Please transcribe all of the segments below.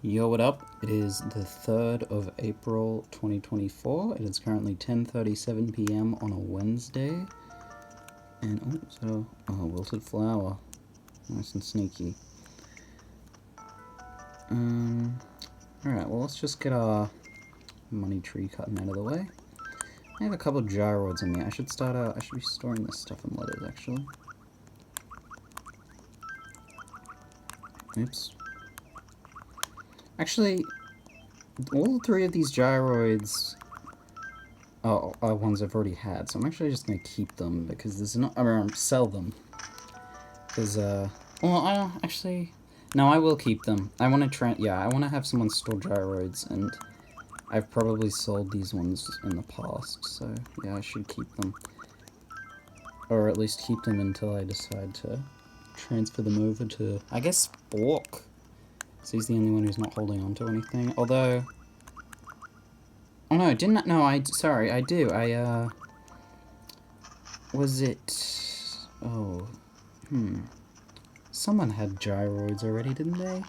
Yo, what up? It is the 3rd of April 2024. It is currently 10:37 p.m. on a Wednesday. And, wilted flower. Nice and sneaky. Alright, well, let's just get our money tree cutting out of the way. I have a couple of gyroids on me. I should be storing this stuff in letters, actually. Oops. Actually, all three of these gyroids are ones I've already had, so I'm actually just gonna keep them because there's not. Sell them. Because, actually, no, I will keep them. I want to I want to have someone store gyroids, and I've probably sold these ones in the past, so yeah, I should keep them. Or at least keep them until I decide to transfer them over to, I guess, Spork. So he's the only one who's not holding on to anything. Although... Oh no, didn't... No, sorry, I do. Was it... Oh... Someone had gyroids already, didn't they?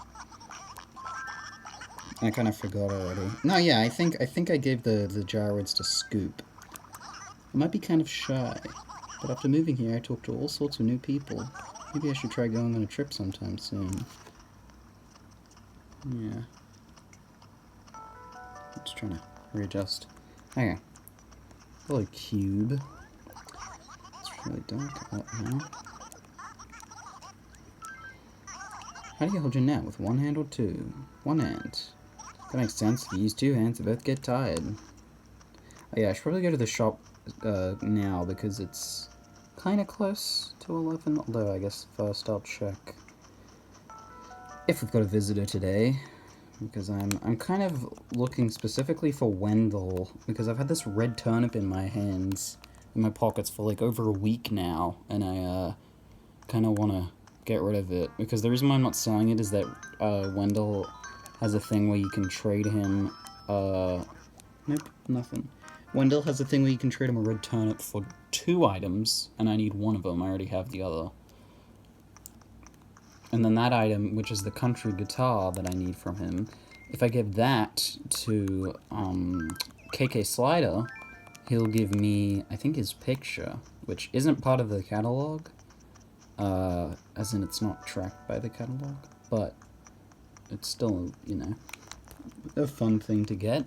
I kind of forgot already. No, yeah, I think I gave the gyroids to Scoop. I might be kind of shy. But after moving here, I talked to all sorts of new people. Maybe I should try going on a trip sometime soon. Yeah. I'm just trying to readjust. Okay. Hello, Cube. It's really dark out now. How do you hold your net? With one hand or two? One hand. That makes sense. If you use two hands, they both get tired. Oh yeah, I should probably go to the shop now because it's kind of close to 11. Although I guess first I'll check if we've got a visitor today, because I'm kind of looking specifically for Wendell, because I've had this red turnip in my hands, in my pockets for like over a week now, and I kind of want to get rid of it, because the reason why I'm not selling it is that Wendell has a thing where you can trade him, nope, nothing. Wendell has a thing where you can trade him a red turnip for 2 items, and I need one of them. I already have the other. And then that item, which is the country guitar that I need from him, if I give that to KK Slider, he'll give me, I think, his picture, which isn't part of the catalog, as in it's not tracked by the catalog, but it's still, you know, a fun thing to get.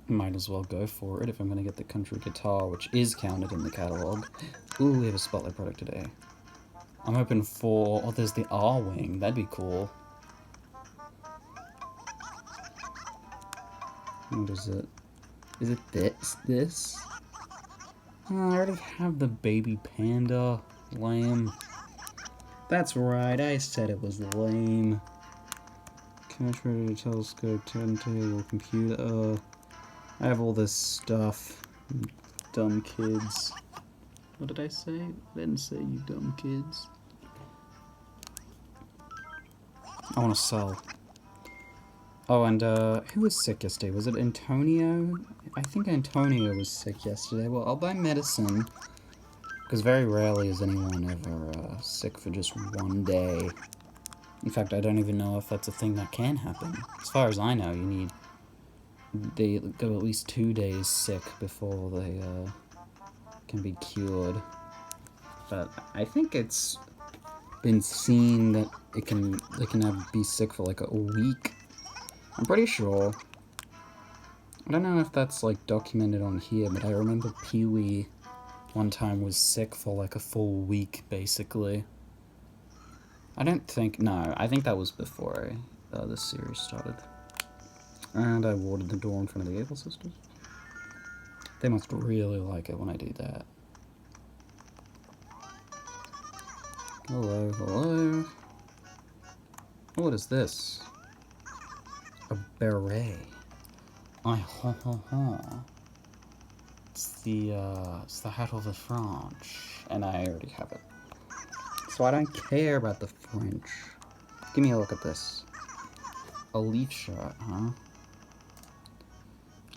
Might as well go for it if I'm going to get the country guitar, which is counted in the catalog. Ooh, we have a Spotlight product today. I'm hoping for... Oh, there's the R-Wing. That'd be cool. What is it? Is it this? Oh, I already have the baby panda. Lame. That's right, I said it was lame. Camera, telescope, turntable, computer. I have all this stuff. Dumb kids. What did I say? I didn't say you dumb kids. I want to sell. Oh, and who was sick yesterday? Was it Antonio? I think Antonio was sick yesterday. Well, I'll buy medicine, because very rarely is anyone ever sick for just one day. In fact, I don't even know if that's a thing that can happen. As far as I know, they go at least 2 days sick before they can be cured. But I think it's been seen that they can be sick for like a week. I'm pretty sure. I don't know if that's like documented on here, but I remember Peewee one time was sick for like a full week, basically. I think that was before this series started. And I watered the door in front of the Able Sisters. They must really like it when I do that. Hello, hello. Oh, what is this? A beret. Ha ha ha. It's the hat of the French, and I already have it. So I don't care about the French. Give me a look at this. A leaf shot, huh?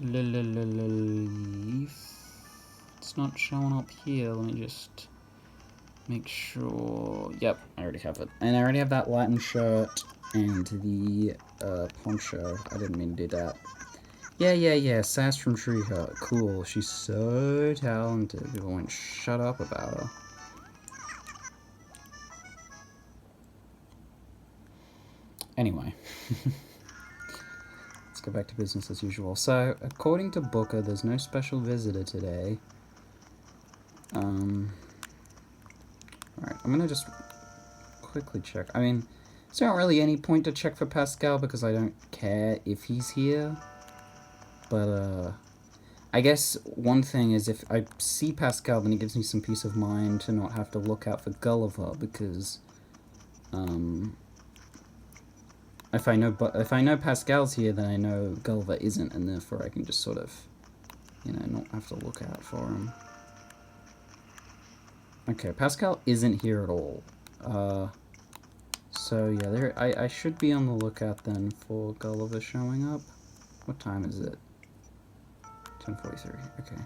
Leaf. It's not showing up here. Let me just make sure... Yep, I already have it. And I already have that Latin shirt and the poncho. I didn't mean to do that. Yeah, Sass from Treeheart. Cool, she's so talented. People won't shut up about her. Anyway. Let's go back to business as usual. So, according to Booker, there's no special visitor today. Alright, I'm gonna just quickly check. I mean, there's not really any point to check for Pascal because I don't care if he's here. But, I guess one thing is if I see Pascal, then it gives me some peace of mind to not have to look out for Gulliver because, if I know Pascal's here, then I know Gulliver isn't, and therefore I can just sort of, you know, not have to look out for him. Okay, Pascal isn't here at all. So yeah, I should be on the lookout then for Gulliver showing up. What time is it? 10:43. Okay.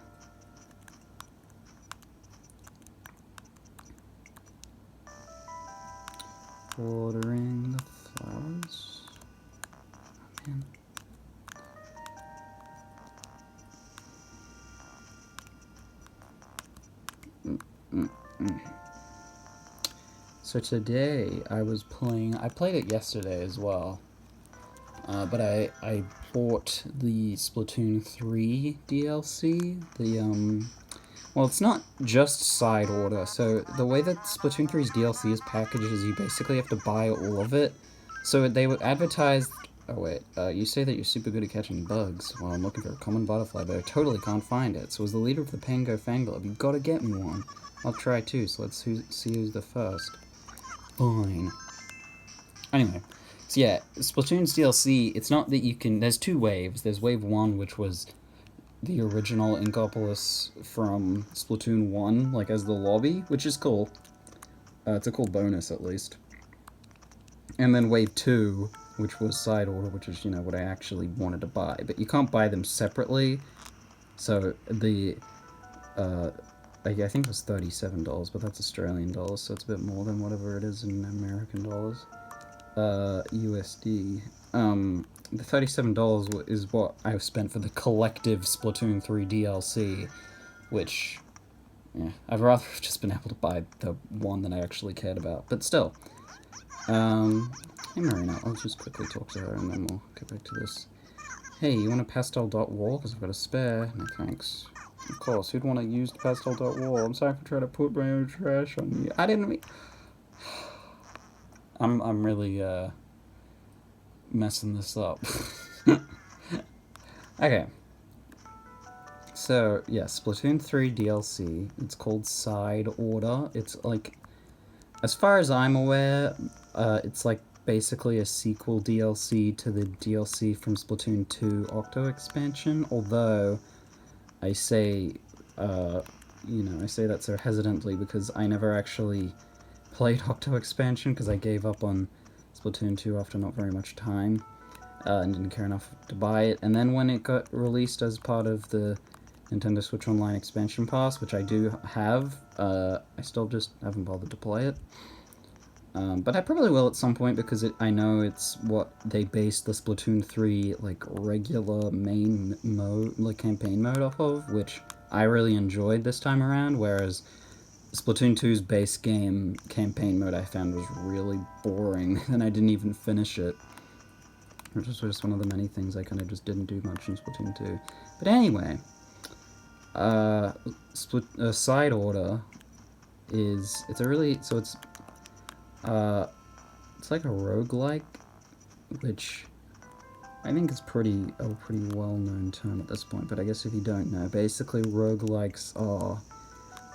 Watering the flowers. Oh, man. So today I was playing, I played it yesterday as well, but I bought the Splatoon 3 DLC, well, it's not just side order, so the way that Splatoon 3's DLC is packaged is you basically have to buy all of it. So they were advertised... Oh wait, you say that you're super good at catching bugs. Well, I'm looking for a common butterfly, but I totally can't find it. So as the leader of the Pango fan club, you've got to get me one. I'll try too, so let's see who's the first. Fine. Anyway, so yeah, Splatoon's DLC, it's not that you can... There's two waves. There's wave 1, which was the original Inkopolis from Splatoon 1, like as the lobby, which is cool. It's a cool bonus, at least. And then wave 2, which was side order, which is, you know, what I actually wanted to buy. But you can't buy them separately. So the, I think it was $37, but that's Australian dollars, so it's a bit more than whatever it is in American dollars. USD. The $37 is what I've spent for the collective Splatoon 3 DLC, which, yeah, I'd rather have just been able to buy the one that I actually cared about, but still. Hey Marina, I'll just quickly talk to her and then we'll get back to this. Hey, you want a pastel dot wall? Because I've got a spare. No thanks. Of course, who'd want to use the pastel dot wall? I'm sorry for trying to put my own trash on you. I didn't mean... I'm really, messing this up. Okay. So, yeah, Splatoon 3 DLC. It's called Side Order. It's like, as far as I'm aware, it's like basically a sequel DLC to the DLC from Splatoon 2 Octo expansion, although I say, you know, I say that so hesitantly because I never actually played Octo expansion because I gave up on Splatoon 2 after not very much time, and didn't care enough to buy it. And then when it got released as part of the Nintendo Switch Online expansion pass, which I do have, I still just haven't bothered to play it. But I probably will at some point because I know it's what they based the Splatoon 3 like regular main mode, like campaign mode off of, which I really enjoyed this time around, whereas Splatoon 2's base game campaign mode I found was really boring, and I didn't even finish it. Which was just one of the many things I kind of just didn't do much in Splatoon 2. But anyway, Side Order is, it's a really, so it's like a roguelike, which I think is a pretty well-known term at this point, but I guess if you don't know, basically roguelikes are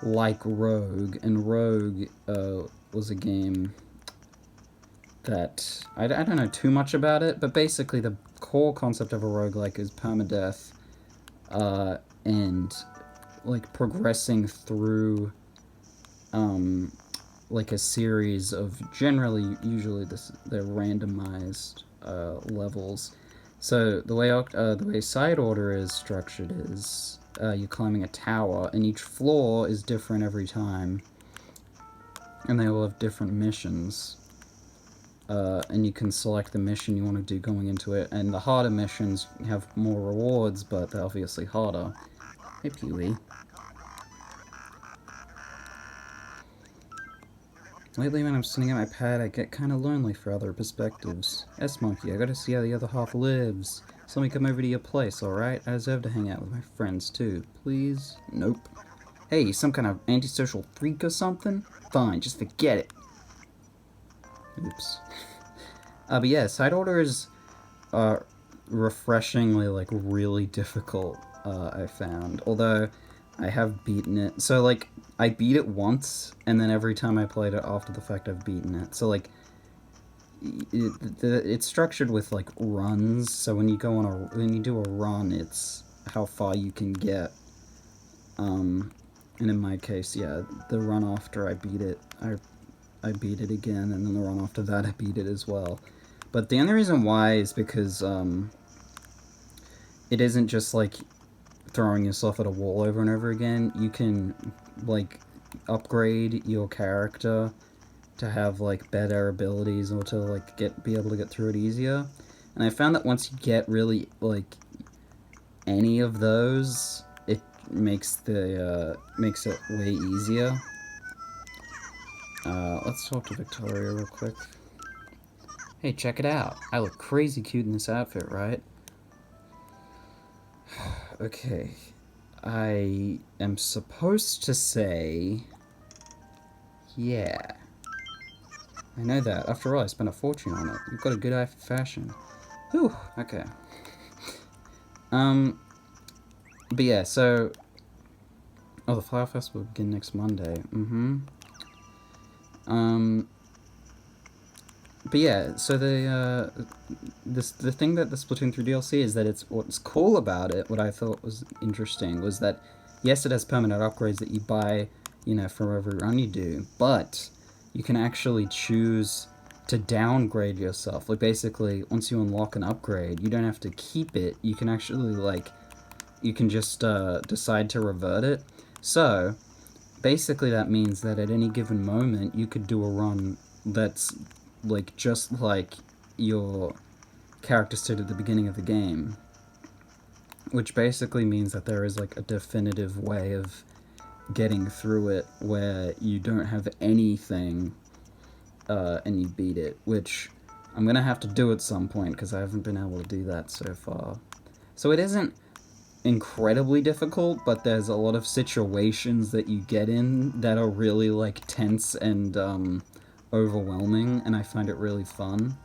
like Rogue, and Rogue was a game that, I don't know too much about it, but basically the core concept of a roguelike is permadeath, and like progressing through like a series of usually they're randomized levels. So the way Side Order is structured is you're climbing a tower, and each floor is different every time. and they all have different missions. And you can select the mission you want to do going into it, and the harder missions have more rewards, but they're obviously harder. Hey, Peewee. Lately, when I'm sitting at my pad, I get kind of lonely for other perspectives. Yes, Monkey, I gotta see how the other half lives. So let me come over to your place, alright? I deserve to hang out with my friends, too. Please? Nope. Hey, you some kind of antisocial freak or something? Fine, just forget it. Oops. But yeah, side orders are refreshingly, like, really difficult, I found. Although, I have beaten it. So, like, I beat it once, and then every time I played it after the fact, I've beaten it. So, like, it's structured with, like, runs. So when you go on when you do a run, it's how far you can get. And in my case, yeah, the run after I beat it, I beat it again, and then the run after that, I beat it as well. But the only reason why is because, it isn't just, like, throwing yourself at a wall over and over again. You can, like, upgrade your character to have, like, better abilities or to, like, be able to get through it easier. And I found that once you get really, like, any of those, it makes makes it way easier. Let's talk to Victoria real quick. Hey, check it out. I look crazy cute in this outfit, right? Okay. I am supposed to say... yeah. I know that. After all, I spent a fortune on it. You've got a good eye for fashion. Whew, okay. But yeah, so... oh, the Flower Festival will begin next Monday. But yeah, so the thing that the Splatoon 3 DLC is that what's cool about it, what I thought was interesting, was that, yes, it has permanent upgrades that you buy, you know, for every run you do, but you can actually choose to downgrade yourself. Like, basically, once you unlock an upgrade, you don't have to keep it, you can actually, like, you can just decide to revert it. So, basically that means that at any given moment, you could do a run that's, like, just like your character stood at the beginning of the game. Which basically means that there is, like, a definitive way of getting through it where you don't have anything and you beat it. Which I'm gonna have to do at some point because I haven't been able to do that so far. So it isn't incredibly difficult, but there's a lot of situations that you get in that are really, like, tense and overwhelming, and I find it really fun.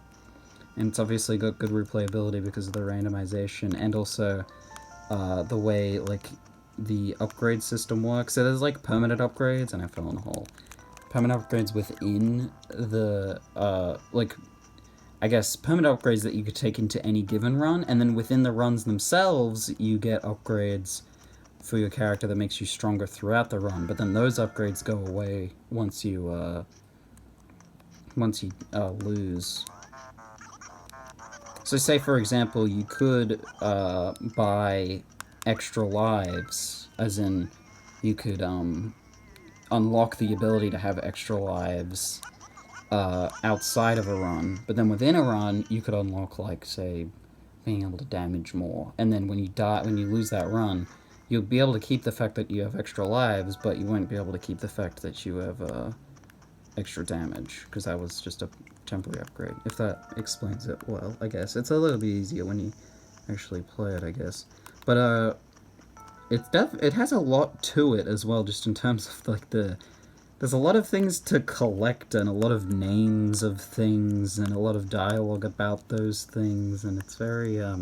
And it's obviously got good replayability because of the randomization, and also the way, like, the upgrade system works. So there's, like, permanent upgrades, and I fell in a hole. Permanent upgrades within the, like, I guess, permanent upgrades that you could take into any given run, and then within the runs themselves, you get upgrades for your character that makes you stronger throughout the run, but then those upgrades go away once you lose. So say, for example, you could buy extra lives, as in, you could unlock the ability to have extra lives outside of a run, but then within a run, you could unlock, like, say, being able to damage more, and then when you lose that run, you'll be able to keep the fact that you have extra lives, but you won't be able to keep the fact that you have extra damage, because that was just a temporary upgrade, if that explains it well, I guess. It's a little bit easier when you actually play it, I guess. But, it has a lot to it as well, just in terms of, like, there's a lot of things to collect, and a lot of names of things, and a lot of dialogue about those things, and it's very, I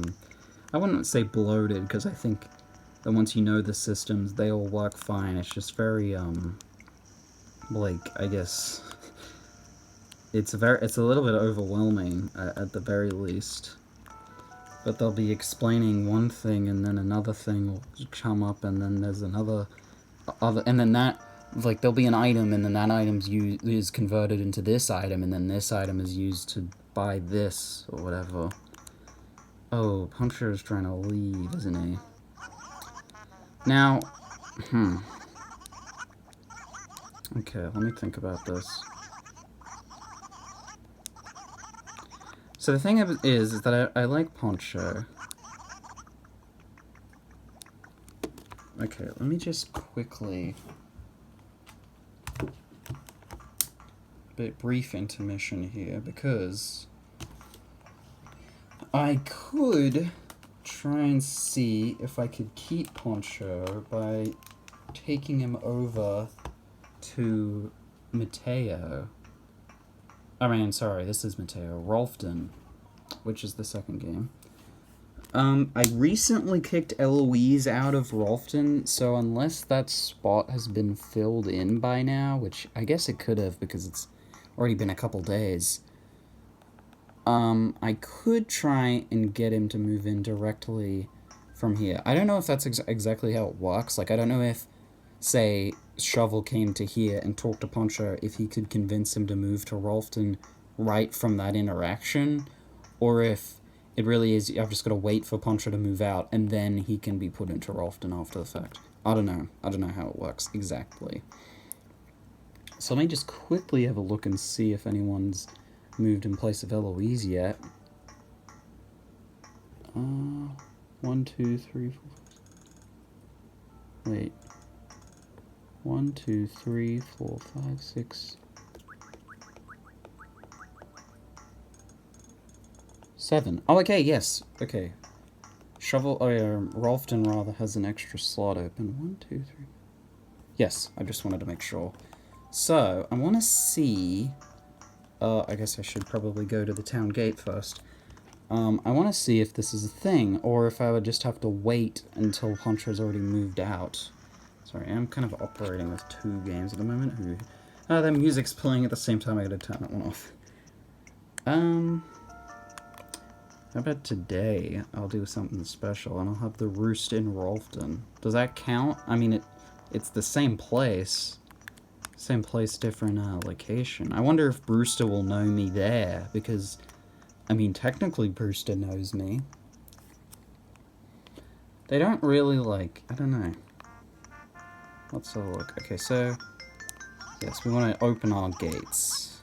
wouldn't say bloated, because I think that once you know the systems, they all work fine. It's just very, like, I guess, it's a little bit overwhelming, at the very least. But they'll be explaining one thing, and then another thing will come up, and then there's another, and then that, like, there'll be an item, and then that item's is converted into this item, and then this item is used to buy this, or whatever. Oh, Poncho is trying to leave, isn't he? Now, okay, let me think about this. So the thing is that I like Poncho. Okay, let me just quickly... brief intermission here, because I could try and see if I could keep Poncho by taking him over to Mateiio. I mean, sorry, this is Mateiio. Rolfton, which is the second game. I recently kicked Eloise out of Rolfton, so unless that spot has been filled in by now, which I guess it could have because it's already been a couple days, I could try and get him to move in directly from here. I don't know if that's exactly how it works. Like, I don't know if, say, Shovel came to here and talked to Poncho, if he could convince him to move to Rolfton right from that interaction, or if it really is, I've just got to wait for Poncho to move out, and then he can be put into Rolfton after the fact. I don't know. I don't know how it works exactly. So let me just quickly have a look and see if anyone's moved in place of Eloise yet. 1, 2, 3, 4... Wait. 1, 2, 3, 4, 5, 6... 7. Oh, okay, yes. Okay. Shovel, Rolfton rather has an extra slot open. 1, 2, 3... Yes, I just wanted to make sure. So, I want to see... I guess I should probably go to the town gate first. I want to see if this is a thing, or if I would just have to wait until Poncho's already moved out. Sorry, I'm kind of operating with 2 games at the moment. Their music's playing at the same time. I gotta turn that one off. How about today? I'll do something special, and I'll have the Roost in Rolfton. Does that count? I mean, it's the same place. Same place, different location. I wonder if Brewster will know me there, because, I mean, technically Brewster knows me. They don't really, like, I don't know. Let's have a look. Okay, so, yes, we want to open our gates.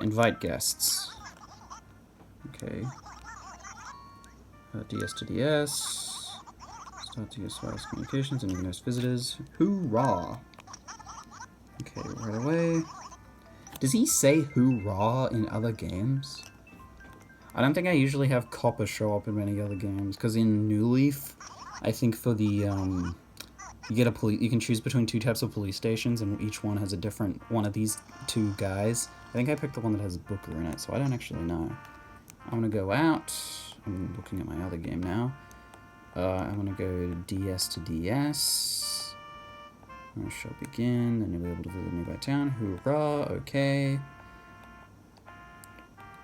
Invite guests. Okay. DS to DS. Start DS wireless communications and most visitors. Hoorah! Okay, right away. Does he say hoorah in other games? I don't think I usually have Copper show up in many other games, because in New Leaf, I think for the, you get you can choose between 2 types of police stations, and each one has a different one of these 2 guys. I think I picked the one that has Booker in it, so I don't actually know. I want to go out. I'm looking at my other game now. I want to go DS to DS. I shall begin, then you'll be able to visit a nearby town. Hoorah, okay.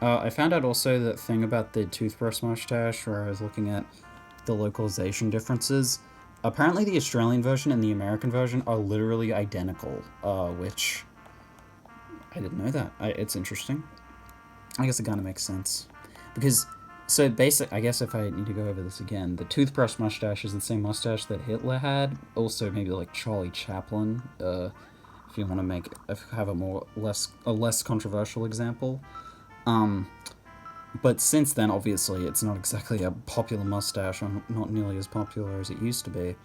I found out also that thing about the toothbrush mustache, where I was looking at the localization differences. Apparently the Australian version and the American version are literally identical, which... I didn't know that. It's interesting. I guess it kind of makes sense. Because... So, I guess if I need to go over this again, the toothbrush mustache is the same mustache that Hitler had. Also, maybe like Charlie Chaplin, if you want to have a less controversial example. But since then, obviously, it's not exactly a popular mustache, or not nearly as popular as it used to be.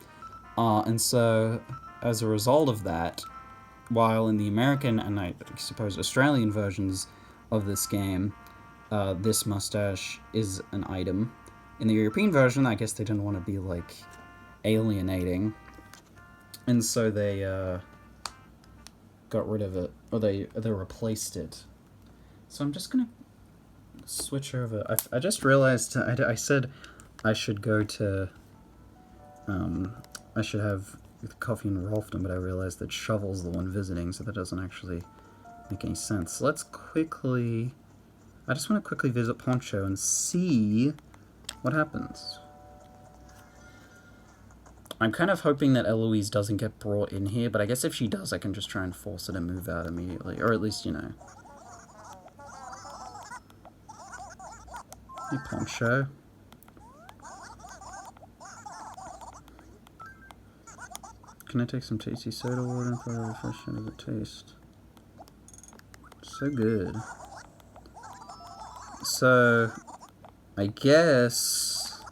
And so, as a result of that, while in the American and I suppose Australian versions of this game, this mustache is an item. In the European version, I guess they didn't want to be, like, alienating. And so they, got rid of it. Or they replaced it. So I'm just gonna switch over. I just realized, I said I should go to, I should have coffee in Rolfton, but I realized that Shovel's the one visiting, so that doesn't actually make any sense. Let's quickly... I just want to quickly visit Poncho and see what happens. I'm kind of hoping that Eloise doesn't get brought in here, but I guess if she does, I can just try and force her to move out immediately. Or at least, you know. Hey, Poncho. Can I take some tasty soda water and probably refresh it as it tastes? So good. So, I guess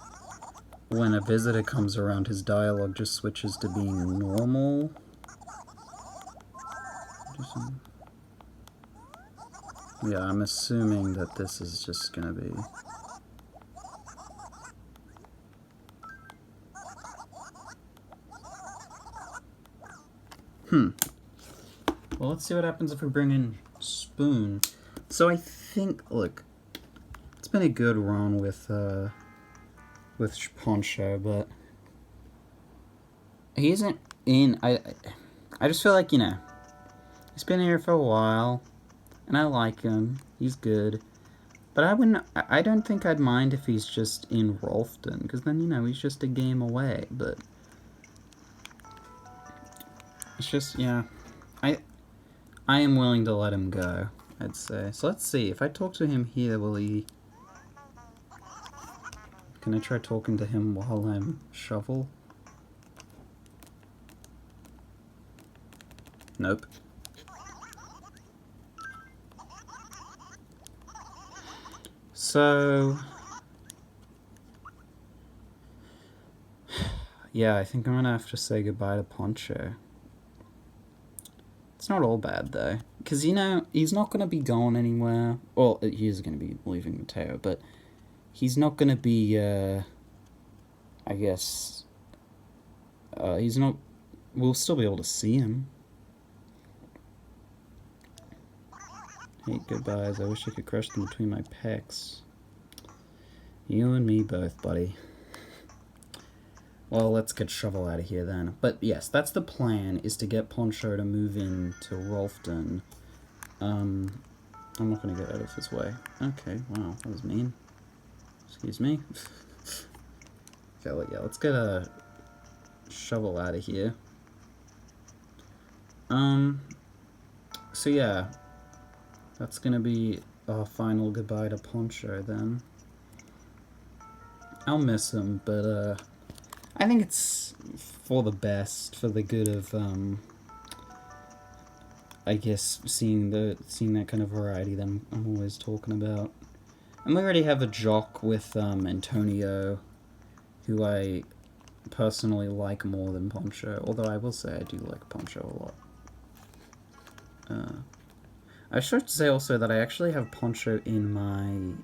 when a visitor comes around, his dialogue just switches to being normal. Yeah, I'm assuming that this is just gonna be... Well, let's see what happens if we bring in Spoon. So I think, look, it's been a good run with Poncho, but he isn't in... I just feel like, you know, he's been here for a while, and I like him. He's good. But I don't think I'd mind if he's just in Rolfton, because then, you know, he's just a game away, but... It's just, yeah. I am willing to let him go, I'd say. So let's see, if I talk to him here, will he... Can I try talking to him while I'm shovel? Nope. So... Yeah, I think I'm gonna have to say goodbye to Poncho. It's not all bad, though. Because, you know, he's not going to be going anywhere. Well, he is going to be leaving Mateiio, but he's not going to be, I guess... he's not... We'll still be able to see him. Hate goodbyes. I wish I could crush them between my pecs. You and me both, buddy. Well, let's get Shovel out of here then. But yes, that's the plan, is to get Poncho to move in to Rolfton. I'm not going to get out of his way. Okay, wow, that was mean. Excuse me. Okay, well, yeah, let's get a Shovel out of here. So yeah, that's going to be our final goodbye to Poncho then. I'll miss him, but, I think it's for the best, for the good of, I guess, seeing that kind of variety that I'm always talking about. And we already have a jock with, Antonio, who I personally like more than Poncho, although I will say I do like Poncho a lot. I should say also that I actually have Poncho in my,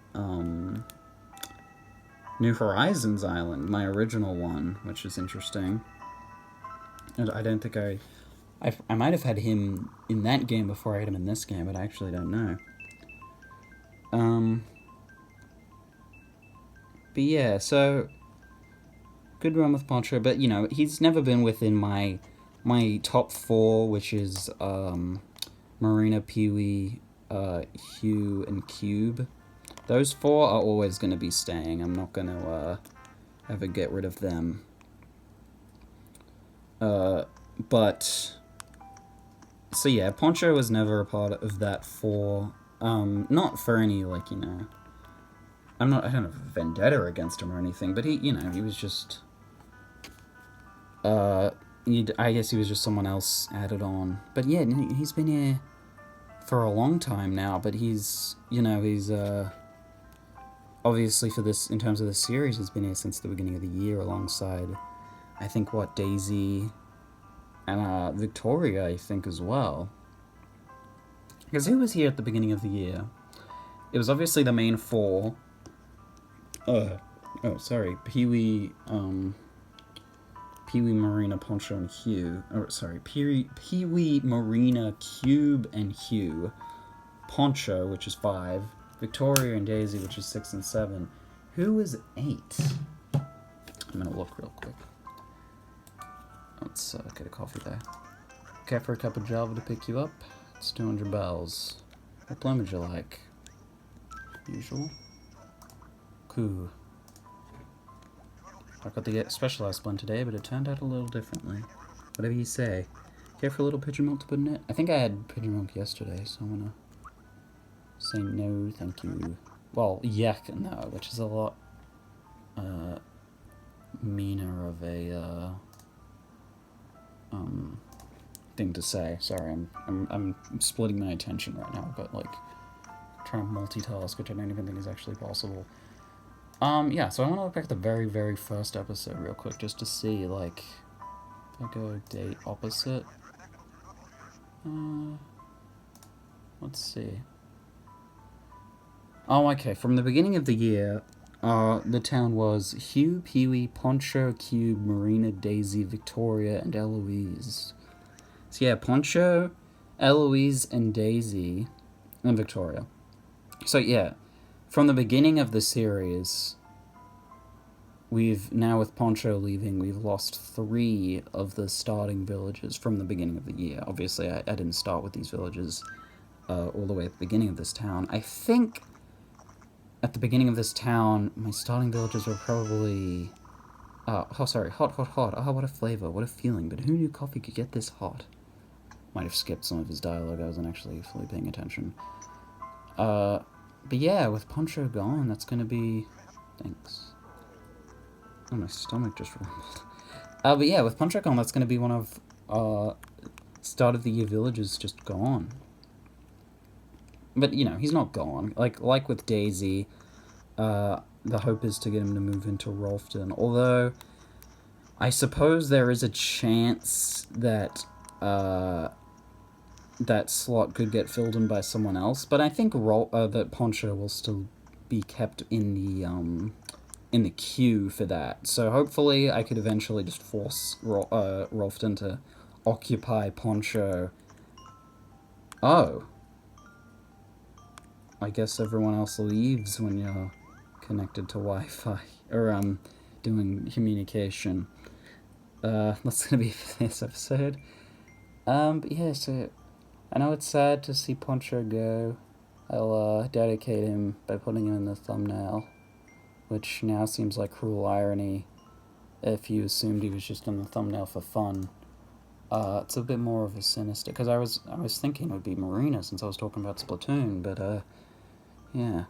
New Horizons island, my original one, which is interesting. And I don't think I might have had him in that game before I had him in this game, but I actually don't know. But yeah, so good run with Poncho, but you know, he's never been within my top 4, which is Marina, Peewee, Hugh, and Cube. Those 4 are always going to be staying. I'm not going to ever get rid of them. But... So yeah, Poncho was never a part of that 4. Not for any, like, you know... I don't have a vendetta against him or anything, but he, you know, he was just... I guess he was just someone else added on. But yeah, he's been here for a long time now, but he's, you know, he's, obviously for this, in terms of the series, he's been here since the beginning of the year alongside, I think, what, Daisy and Victoria, I think, as well. Because who was here at the beginning of the year? It was obviously the main 4. Peewee, Peewee, Marina, Poncho, and Hugh. Or, sorry, Peewee, Marina, Cube, and Hugh. Poncho, which is 5. Victoria and Daisy, which is 6 and 7. Who is 8? I'm gonna look real quick. Let's get a coffee there. Okay, for a cup of Java to pick you up. It's 200 bells. What blend would you like? Usual. Cool. I got the specialized blend today, but it turned out a little differently. Whatever you say. Care for a little pigeon milk to put in it? I think I had pigeon milk yesterday, so I'm gonna say no, thank you. Well, yuck, no, which is a lot meaner of a thing to say. Sorry, I'm splitting my attention right now. I've got like trying to multitask, which I don't even think is actually possible. Yeah, so I want to look back at the very, very first episode real quick, just to see, like, if I go date opposite. Let's see. Oh, okay, from the beginning of the year, the town was Hugh, Peewee, Poncho, Cube, Marina, Daisy, Victoria, and Eloise. So yeah, Poncho, Eloise, and Daisy, and Victoria. So yeah, from the beginning of the series, we've, now with Poncho leaving, we've lost 3 of the starting villages from the beginning of the year. Obviously, I didn't start with these villages all the way at the beginning of this town. I think at the beginning of this town, my starting villages were probably... oh, sorry, hot, hot, hot. Oh, what a flavor, what a feeling. But who knew coffee could get this hot? Might have skipped some of his dialogue, I wasn't actually fully paying attention. But yeah, with Poncho gone, that's gonna be... Thanks. Oh, my stomach just rumbled. But yeah, with Poncho gone, that's gonna be one of, start of the year villages just gone. But, you know, he's not gone. Like with Daisy, the hope is to get him to move into Rolfton. Although, I suppose there is a chance that, that slot could get filled in by someone else. But I think that Poncho will still be kept in the queue for that. So hopefully I could eventually just force Rolfton to occupy Poncho. Oh. I guess everyone else leaves when you're connected to Wi-Fi, or, doing communication. That's gonna be for this episode. But yeah, so, I know it's sad to see Poncho go. I'll, dedicate him by putting him in the thumbnail, which now seems like cruel irony if you assumed he was just in the thumbnail for fun. It's a bit more of a sinister, because I was thinking it would be Marina since I was talking about Splatoon, but, yeah.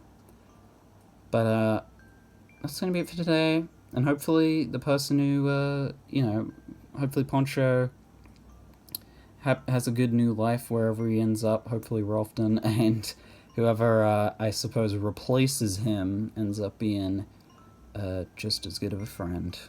But, that's gonna be it for today, and hopefully the person who, you know, hopefully Poncho has a good new life wherever he ends up, hopefully Rolfton, and whoever, I suppose, replaces him ends up being, just as good of a friend.